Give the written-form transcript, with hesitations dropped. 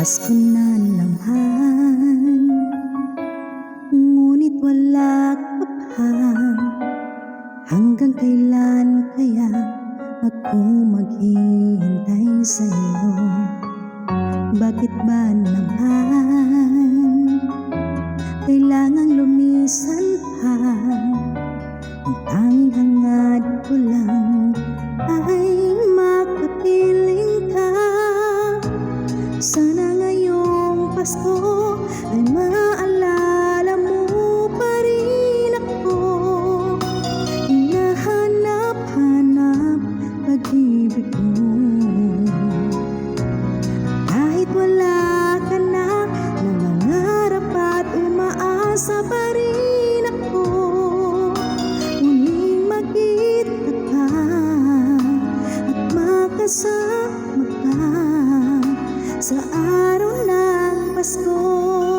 Pasko na naman, ngunit wala ka pa. Hanggang kailan kaya ako maghihintay sa'yo? Bakit ba naman kailangang lumisan pa? Ang tanging hangad ko lang ay makapiling ka. Sana ngayong Pasko ay maalala mo pa rin ako. Hinahanap-hanap pag-ibig mo. Kahit wala ka na, nangangarap at umaasa pa rin ako. Muling magkita ka at makasama ka sa araw ng Pasko.